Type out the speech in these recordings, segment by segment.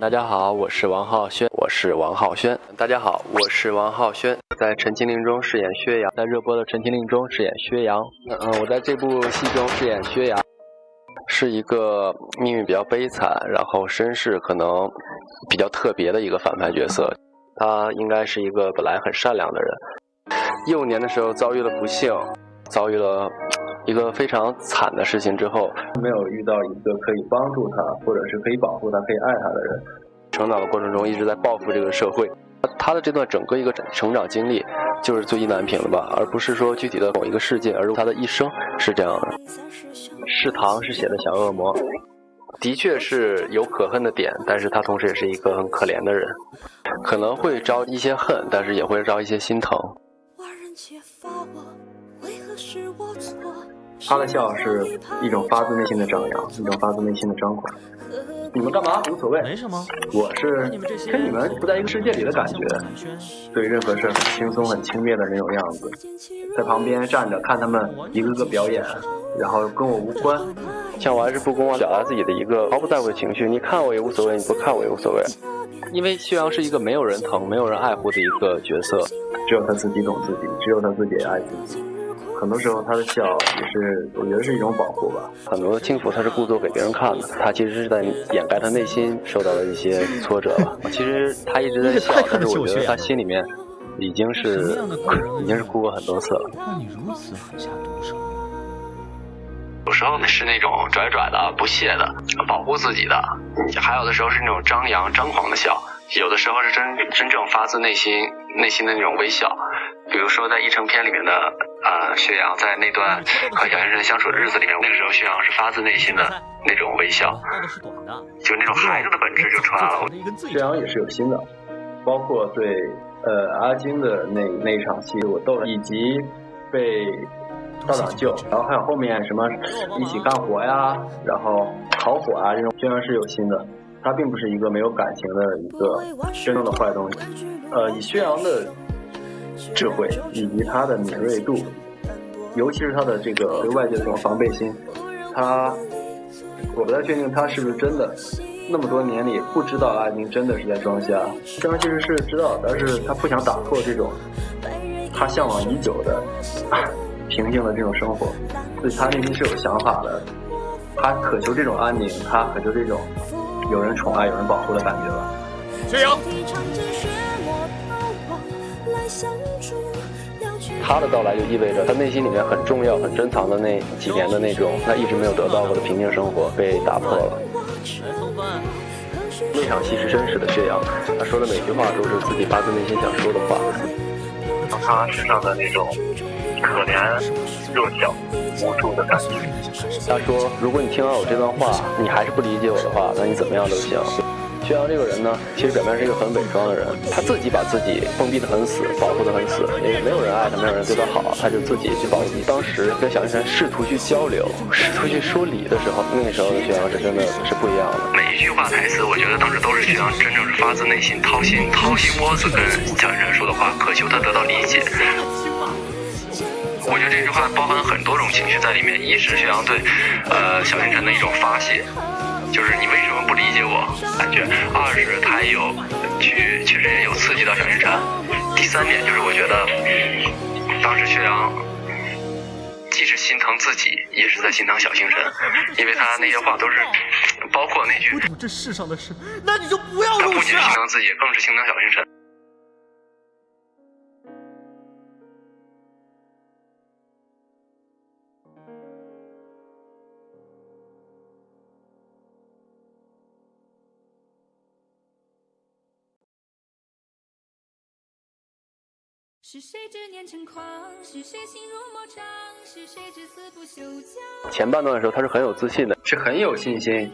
大家好，我是王浩轩。大家好，我是王浩轩，在《陈情令》中饰演薛洋，在热播的《陈情令》中饰演薛洋。我在这部戏中饰演薛洋，是一个命运比较悲惨，然后身世可能比较特别的一个反派角色。他应该是一个本来很善良的人，幼年的时候遭遇了不幸，遭遇了一个非常惨的事情之后，没有遇到一个可以帮助他，或者是可以保护他、可以爱他的人。成长的过程中一直在报复这个社会。他的这段整个一个成长经历就是最意难平的吧，而不是说具体的某一个事件，而他的一生是这样的。是糖是写的小恶魔，的确是有可恨的点，但是他同时也是一个很可怜的人，可能会招一些恨，但是也会招一些心疼。他的笑是一种发自内心的张扬，一种发自内心的张狂。你们干嘛？无所谓，没什么。我是跟你们不在一个世界里的感觉，对任何事很轻松、很轻蔑的那种样子，在旁边站着看他们一个个表演，然后跟我无关。像我还是不公啊，表达自己的一个毫不在乎的情绪，你看我也无所谓，你不看我也无所谓。因为薛洋是一个没有人疼、没有人爱护的一个角色，只有他自己懂自己，只有他自己也爱自己。很多时候他的笑也是，我觉得是一种保护吧。很多轻浮他是故作给别人看的，他其实是在掩盖他内心受到的一些挫折吧。其实他一直在笑，但是我觉得他心里面已经是哭过很多次了。让你如此狠下毒手？有时候是那种拽拽的、不屑的、保护自己的，还有的时候是那种张扬、张狂的笑，有的时候是真正发自内心的那种微笑。比如说在《一成篇》里面的薛洋在那段和小先生相处的日子里面，那个时候薛洋是发自内心的那种微笑，就那种孩子的本质就出来了。薛洋也是有心的，包括对阿金的那一场戏我逗了，以及被道长救，然后还有后面什么一起干活呀，然后烤火啊，这种薛洋是有心的。他并不是一个没有感情的一个真正的坏东西。以薛洋的智慧以及他的敏锐度，尤其是他的这个对外界的这种防备心，我不太确定他是不是真的那么多年里不知道阿金真的是在装瞎。薛洋其实是知道，但是他不想打破这种他向往已久的平静的这种生活，所以他内心是有想法的，他渴求这种安宁，他渴求这种有人宠爱、有人保护的感觉吧。薛洋，他的到来就意味着他内心里面很重要、很珍藏的那几年的那种他一直没有得到过的平静生活被打破了。那场戏是真实的薛洋，他说的每句话都是自己发自内心想说的话。他身上的那种可怜、弱小、无助的感觉。他说：“如果你听完我这段话，你还是不理解我的话，那你怎么样都行。”薛洋这个人呢，其实表面是一个很伪装的人，他自己把自己封闭得很死，保护得很死，也没有人爱他，没有人对他好，他就自己去保护自己。当时跟小先生试图去交流，试图去说理的时候，那个时候的薛洋是真的是不一样的。每一句话台词，我觉得当时都是薛洋真正是发自内心掏心窝子跟小先生说的话，渴求他得到理解。我觉得这句话包含很多种情绪在里面，一是薛洋对小星辰的一种发泄，就是你为什么不理解我感觉；二是他也有确实也有刺激到小星辰；第三点就是我觉得当时薛洋既是心疼自己，也是在心疼小星辰，因为他那些话都是包括那句这世上的事，那你就不要入世。他不仅是心疼自己，更是心疼小星辰。是谁执念成狂？是谁心如魔掌？是谁至死不休将？前半段的时候他是很有自信的，是很有信心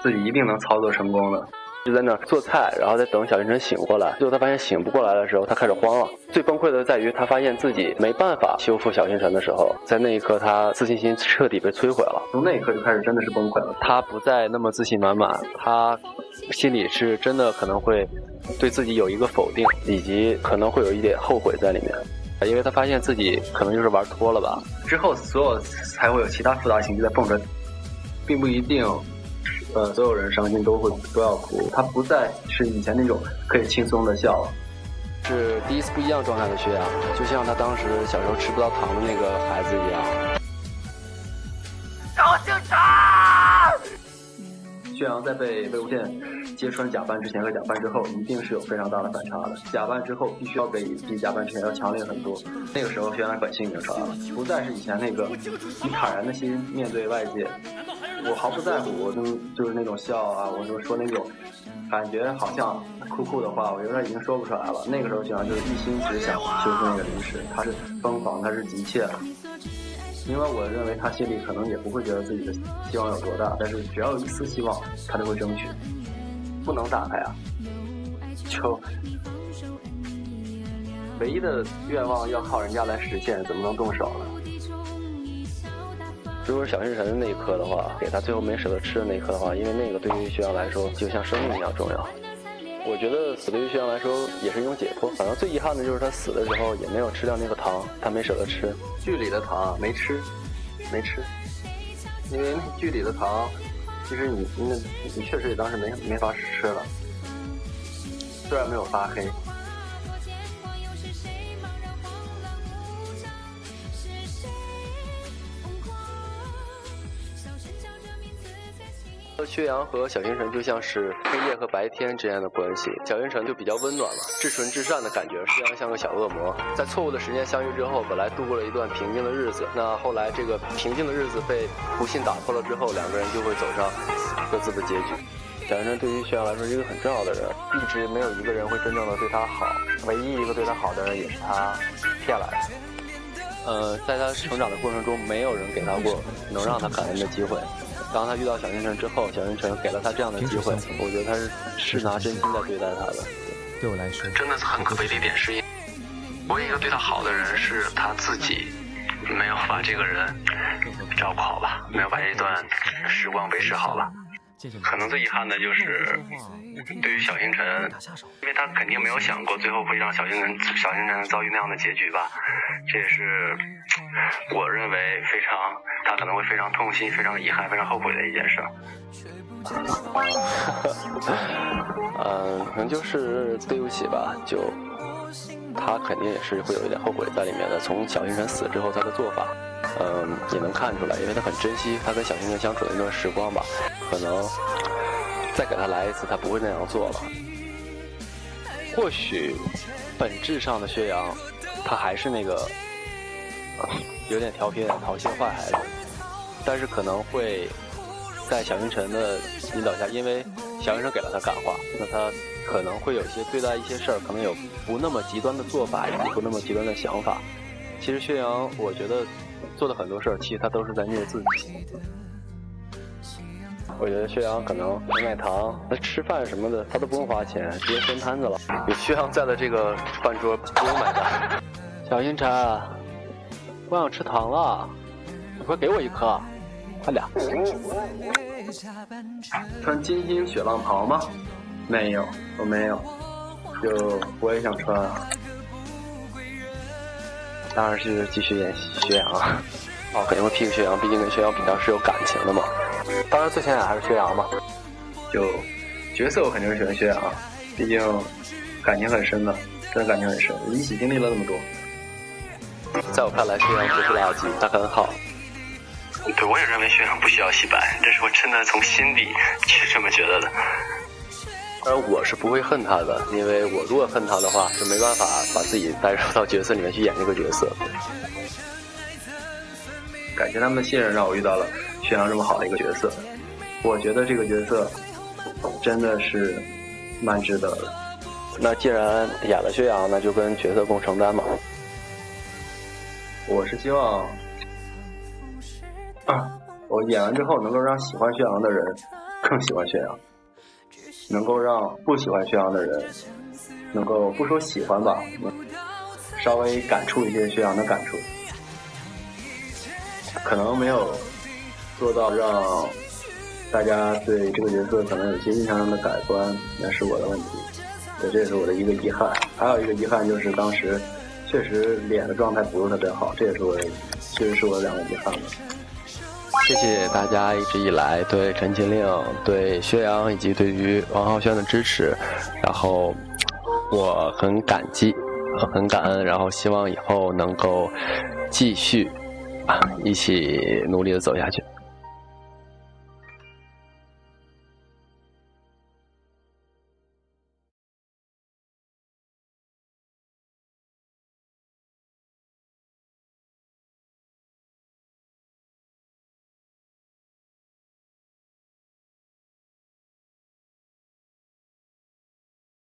自己一定能操作成功的，就在那儿做菜，然后在等小星辰醒过来。最后他发现醒不过来的时候，他开始慌了。最崩溃的在于他发现自己没办法修复小星辰的时候，在那一刻他自信心彻底被摧毁了。从那一刻就开始真的是崩溃了，他不再那么自信满满，他心里是真的可能会对自己有一个否定，以及可能会有一点后悔在里面，因为他发现自己可能就是玩脱了吧。之后所有才会有其他复杂情绪在蹦着，并不一定所有人伤心都要哭，他不再是以前那种可以轻松的笑了。是第一次不一样状态的薛洋，就像他当时小时候吃不到糖的那个孩子一样。找警察！薛洋在被魏无羡揭穿假扮之前和假扮之后，一定是有非常大的反差的。假扮之后必须要比假扮之前要强烈很多。那个时候薛洋的本性已经出来了，不再是以前那个以坦然的心面对外界，我毫不在乎，我就是那种笑啊，我就说那种感觉好像酷酷的话，我有点已经说不出来了。那个时候薛洋就是一心只想修复那个灵石，他是疯狂，他是急切的。因为我认为他心里可能也不会觉得自己的希望有多大，但是只要有一丝希望，他就会争取。不能打开啊，就唯一的愿望要靠人家来实现，怎么能动手呢？如果是小星辰的那一刻的话，给他最后没舍得吃的那一刻的话，因为那个对于薛洋来说就像生命一样重要。我觉得死对于薛洋来说也是一种解脱。反正最遗憾的就是他死的时候也没有吃掉那个糖，他没舍得吃。剧里的糖没吃，因为剧里的糖，其实你确实也当时没法吃了，虽然没有发黑。薛洋和小星辰就像是黑夜和白天之间的关系，小星辰就比较温暖了，至纯至善的感觉。薛洋像个小恶魔，在错误的时间相遇之后，本来度过了一段平静的日子，那后来这个平静的日子被不幸打破了之后，两个人就会走上各自的结局。小星辰对于薛洋来说是一个很重要的人，一直没有一个人会真正的对他好，唯一一个对他好的人也是他骗来的。在他成长的过程中，没有人给他过能让他感恩的机会。当他遇到小星辰之后，小星辰给了他这样的机会，我觉得他是拿真心在对待他的。对我来说，真的是很可悲的一点是，唯一一个对他好的人是他自己，没有把这个人照顾好吧，没有把这段时光维持好吧。可能最遗憾的就是对于小星辰，因为他肯定没有想过最后会让小星辰遭遇那样的结局吧，这也是我认为他可能会非常痛心、非常遗憾、非常后悔的一件事。可能就是对不起吧，就他肯定也是会有一点后悔在里面的。从小星辰死之后他的做法，也能看出来，因为他很珍惜他跟小星辰相处的那段时光吧。可能再给他来一次，他不会那样做了。或许本质上的薛洋，他还是那个有点调皮、有点淘气的坏孩子，但是可能会在小星辰的引导下，因为小星辰给了他感化，那他可能会有些对待一些事儿，可能有不那么极端的做法，以及不那么极端的想法。其实薛洋，我觉得做的很多事儿，其实他都是在虐自己。我觉得薛洋可能卖糖，那吃饭什么的他都不用花钱，直接分摊子了。有薛洋在的这个饭桌不用买单。小星辰，我想吃糖了，你快给我一颗，快点。穿金星雪浪袍吗？没有，我没有。就我也想穿啊。当然是继续演薛洋啊。肯定会 pick 薛洋，毕竟跟薛洋比较是有感情的嘛。当然最显眼还是薛洋嘛。就角色我肯定是选薛洋，毕竟感情很深的，真的感情很深，一起经历了那么多。在我看来，薛洋不是垃圾，他很好。对，我也认为薛洋不需要洗白，这是我真的从心底是这么觉得的。而我是不会恨他的，因为我如果恨他的话，就没办法把自己带入到角色里面去演这个角色。感谢他们的信任，让我遇到了薛洋这么好的一个角色。我觉得这个角色真的是蛮值得的。那既然演了薛洋，那就跟角色共承担嘛。我是希望我演完之后能够让喜欢薛洋的人更喜欢薛洋，能够让不喜欢薛洋的人能够不说喜欢吧，稍微感触一些薛洋的感触。可能没有做到让大家对这个角色可能有些印象上的改观，那是我的问题，这也是我的一个遗憾。还有一个遗憾就是当时确实脸的状态不是特别好，这也是确实是我的两个遗憾。谢谢大家一直以来对陈情令、对薛洋以及对于王浩轩的支持，然后我很感激，很感恩，然后希望以后能够继续一起努力的走下去。